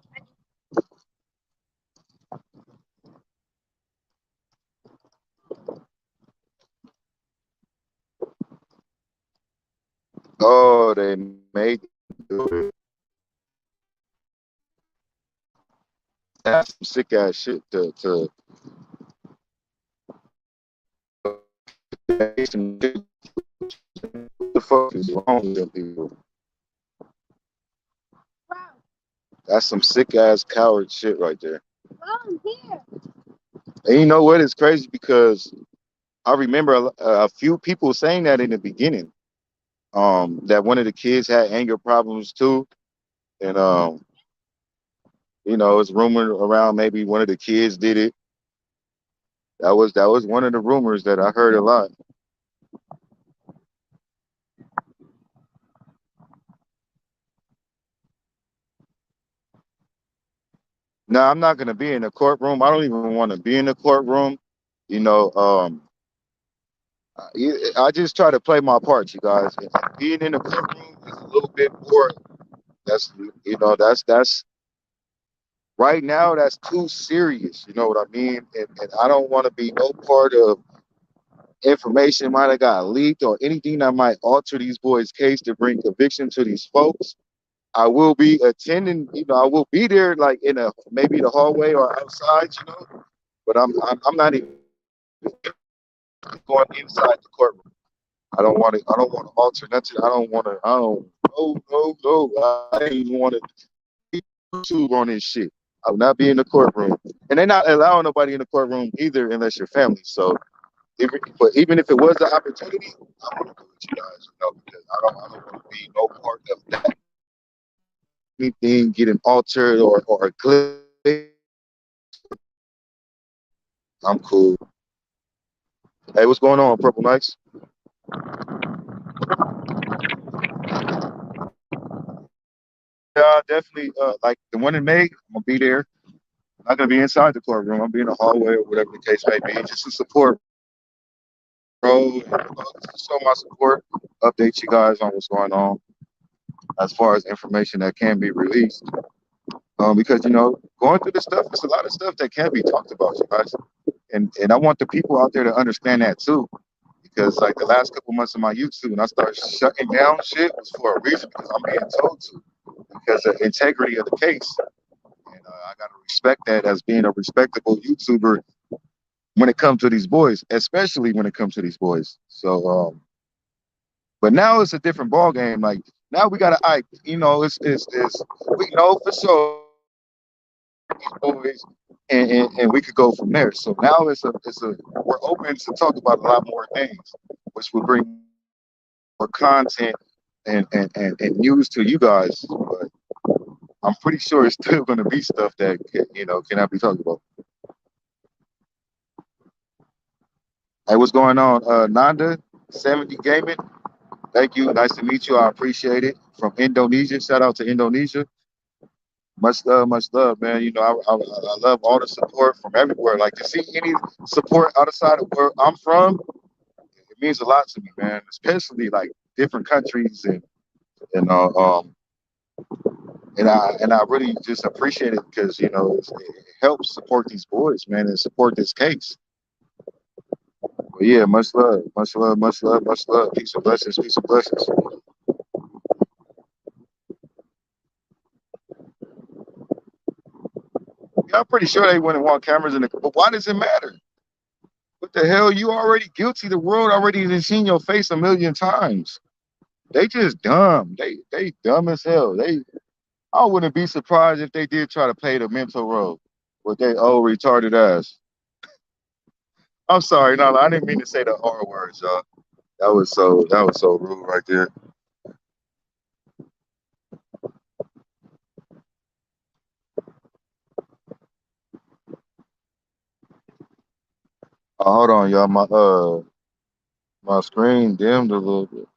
Oh, they made them do it. That's some sick ass shit. To what the fuck is wrong with them people? That's some sick ass coward shit right there. And you know what? It's crazy because I remember a few people saying that in the beginning. That one of the kids had anger problems too, and it's rumored around maybe one of the kids did it. That was one of the rumors that I heard a lot. Now I'm not gonna be in the courtroom. I don't even want to be in the courtroom. You know, I just try to play my part, you guys. And being in the courtroom is a little bit more. That's that's right now. That's too serious. You know what I mean? And I don't want to be no part of information might have got leaked or anything that might alter these boys' case to bring conviction to these folks. I will be attending, I will be there like in a maybe the hallway or outside, but I'm not even going inside the courtroom. I don't want to alter nothing. I don't no. I didn't even want to YouTube on this shit. I will not be in the courtroom. And they're not allowing nobody in the courtroom either unless you're family. So but even if it was an opportunity, I want to go with you guys, because I don't want to be no part of that. Anything getting altered or glitch, I'm cool. Hey, what's going on, Purple Knights? Yeah, definitely. Like the one in May, I'm gonna be there. I'm not gonna be inside the courtroom. I'll be in the hallway or whatever the case may be, just to support, bro. Just show my support. Update you guys on what's going on as far as information that can be released. Because going through this stuff, there's a lot of stuff that can't be talked about, you guys. And I want the people out there to understand that too. Because like the last couple months of my YouTube, when I started shutting down shit, was for a reason because I'm being told to. Because of the integrity of the case. And I gotta respect that as being a respectable YouTuber when it comes to these boys, especially when it comes to these boys. So but now it's a different ball game. Like now we gotta it's we know for sure these boys and we could go from there. So now it's a we're open to talk about a lot more things, which will bring more content and news to you guys. But I'm pretty sure it's still going to be stuff that cannot be talked about. Hey, what's going on, Nanda? 70 Gaming. Thank you. Nice to meet you. I appreciate it. From Indonesia. Shout out to Indonesia. Much love, man. You know, I love all the support from everywhere. Like to see any support outside of where I'm from, it means a lot to me, man. Especially like different countries and and I really just appreciate it because it helps support these boys, man, and support this case. But yeah, much love, much love, much love, much love. Peace and blessings, peace and blessings. Yeah, I'm pretty sure they wouldn't want cameras in the. But why does it matter? What the hell? You already guilty. The world already has seen your face a million times. They just dumb. They dumb as hell. I wouldn't be surprised if they did try to play the mental role with they old retarded ass. I'm sorry, no, I didn't mean to say the R words, y'all. That was so rude right there. Hold on, y'all. My screen dimmed a little bit.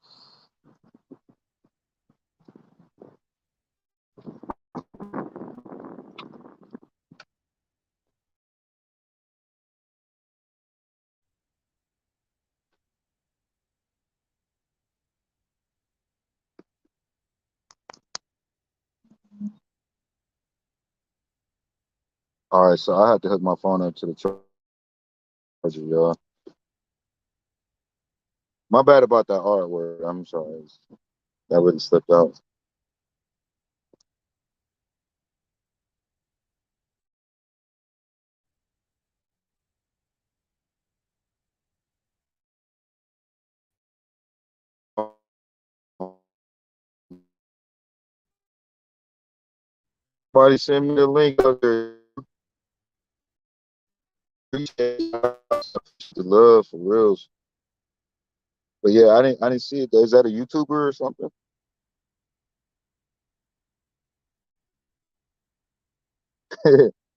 All right, so I had to hook my phone up to the charger, y'all. My bad about that R word. I'm sorry. That really slipped out. Somebody send me the link up there. Appreciate the love for reals. But yeah, I didn't see it. Is that a YouTuber or something?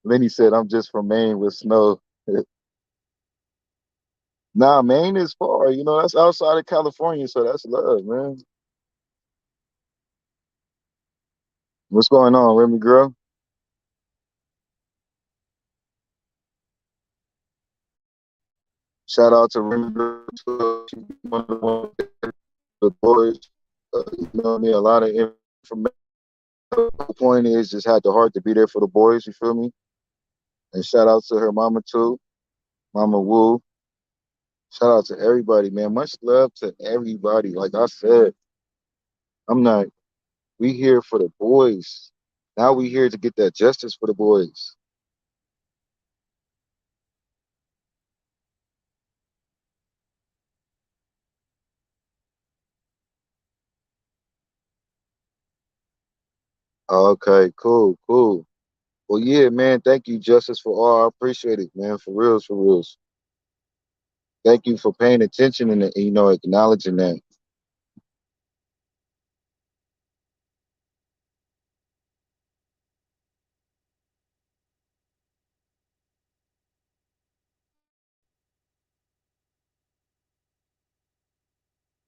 Lenny said I'm just from Maine with snow. Nah, Maine is far. That's outside of California, so that's love, man. What's going on, Remy girl? Shout out to Remy girl too. She's one of the boys. You know what I mean? A lot of information. The point is, just had the heart to be there for the boys. You feel me? And shout out to her mama too, Mama Woo. Shout out to everybody, man. Much love to everybody. Like I said, I'm not. We here for the boys. Now we here to get that justice for the boys. Okay, cool, cool. Well, yeah, man. Thank you, Justice, for all. I appreciate it, man. For reals, for reals. Thank you for paying attention and acknowledging that.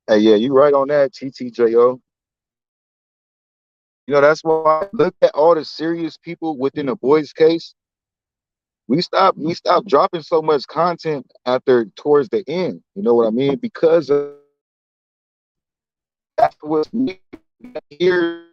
Hey, yeah, you right on that, TTJO. That's why I look at all the serious people within the boys' case. We stopped dropping so much content after towards the end. You know what I mean? Because that's what's needed here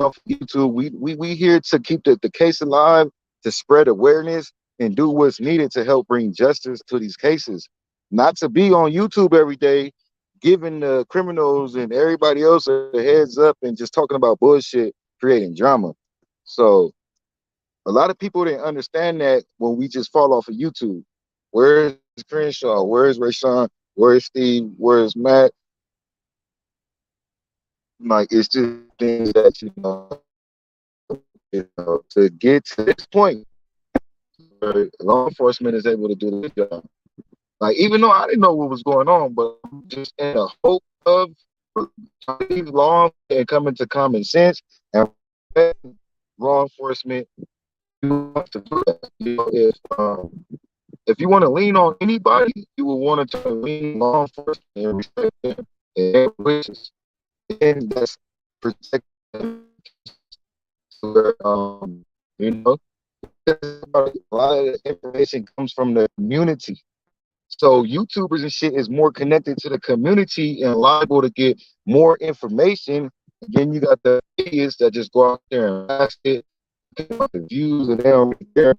off YouTube. We here to keep the case alive, to spread awareness and do what's needed to help bring justice to these cases. Not to be on YouTube every day, giving the criminals and everybody else a heads up and just talking about bullshit, creating drama. So a lot of people didn't understand that when we just fall off of YouTube. Where's Crenshaw? Where's Rayshawn? Where's Steve? Where's Matt? Like it's just things that to get to this point where law enforcement is able to do this job. Like even though I didn't know what was going on, but I'm just in the hope of leave law and coming to common sense and law enforcement to do that. If you want to lean on anybody, you will want to lean on law enforcement and respect them and their wishes. And that's protect them. you know, a lot of the information comes from the community. So YouTubers and shit is more connected to the community and liable to get more information. Again, you got the idiots that just go out there and blast it, the views, and they don't really care.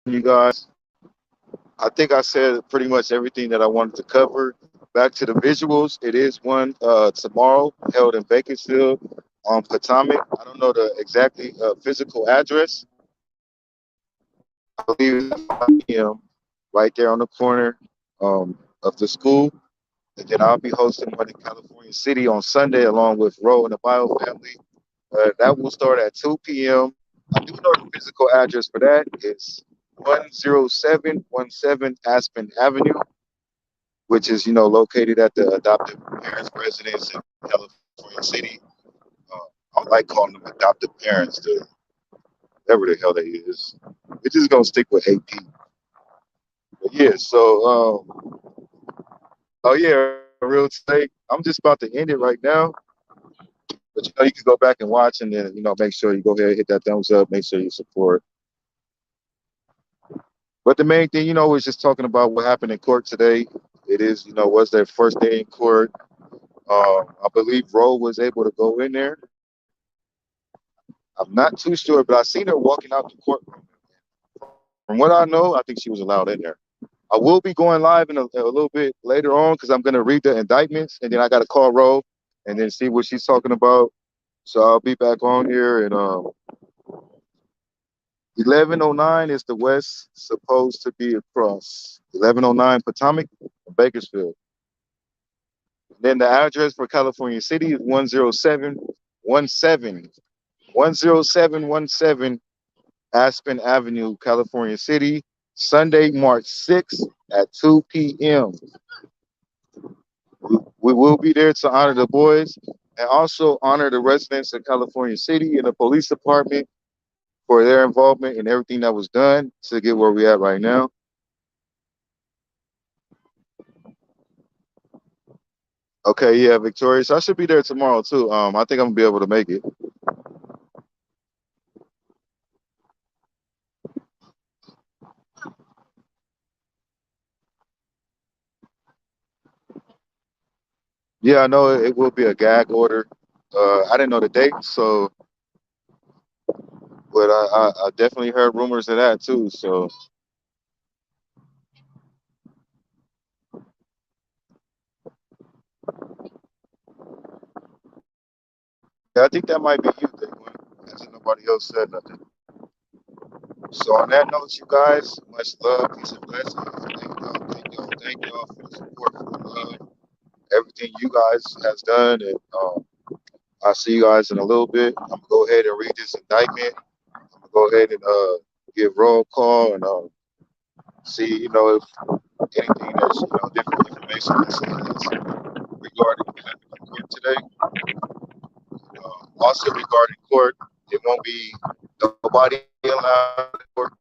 You guys, I think I said pretty much everything that I wanted to cover. Back to the visuals. It is one tomorrow held in Bakersfield on Potomac. I don't know the exactly physical address. I believe it's at 5 p.m. right there on the corner of the school. And then I'll be hosting one in California City on Sunday along with Ro and the Bio family. That will start at 2 p.m. I do know the physical address for that is 10717 Aspen Avenue, which is, located at the adoptive parents' residence in California City. I like calling them adoptive parents, whatever the hell they is. We're just going to stick with AP. But yeah, so, oh yeah, real estate. I'm just about to end it right now. But you can go back and watch and then, make sure you go ahead and hit that thumbs up. Make sure you support. But the main thing, is just talking about what happened in court today. It is, was their first day in court. I believe Roe was able to go in there. I'm not too sure, but I seen her walking out the courtroom. From what I know, I think she was allowed in there. I will be going live in a little bit later on because I'm going to read the indictments and then I got to call Roe and then see what she's talking about. So I'll be back on here and 1109 is the west supposed to be across 1109 Potomac, Bakersfield. Then the address for California City is 10717 Aspen Avenue, California City, Sunday, March 6th at 2 p.m. We will be there to honor the boys and also honor the residents of California City and the police department for their involvement in everything that was done to get where we're at right now. Okay, yeah, Victoria. So I should be there tomorrow too. I think I'm gonna be able to make it. Yeah, I know it will be a gag order. I didn't know the date, so but I definitely heard rumors of that too. So yeah, I think that might be you, Dayquan. Hasn't nobody else said nothing. So on that note, you guys, much love, peace and blessings. Thank y'all for the support, for the love, everything you guys has done, and I'll see you guys in a little bit. I'm gonna go ahead and read this indictment. I'm gonna go ahead and give roll call and see, if anything that's different information that's regarding what happened in court today. Also regarding court, it won't be nobody allowed in court.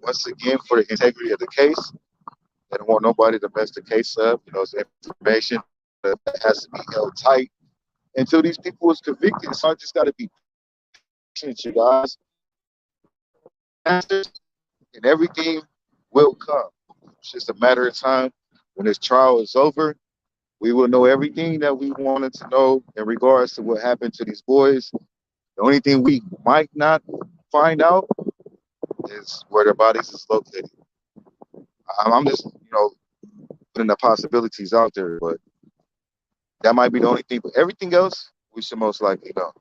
Once again, for the integrity of the case, they don't want nobody to mess the case up. It's information that has to be held tight until these people was convicted. So I just got to be patient, you guys. Answers and everything will come. It's just a matter of time. When this trial is over, we will know everything that we wanted to know in regards to what happened to these boys. The only thing we might not find out is where their bodies is located. I'm just, putting the possibilities out there, but That might be the only thing, but everything else we should most likely know.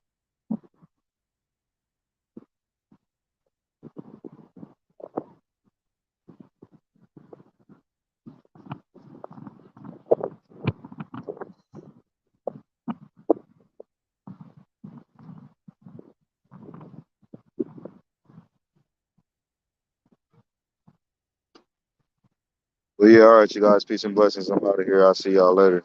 But yeah, all right, you guys. Peace and blessings. I'm out of here. I'll see y'all later.